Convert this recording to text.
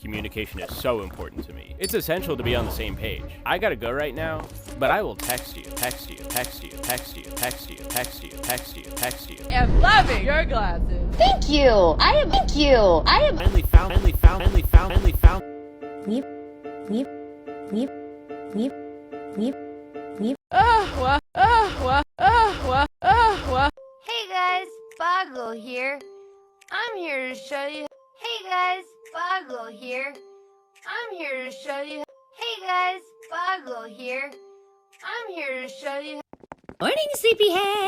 communication is so important to me. It's essential to be on the same page. I gotta go right now, but I will text you, text you, text you, text you, text you, text you, text you, text you. I'm loving your glasses. Thank you. Thank you. Finally found. Weep. Hey guys, Boggle here. I'm here to show you. Hey guys, Boggle here. I'm here to show you. Hey guys, Boggle here. I'm here to show you. Morning, sleepyhead.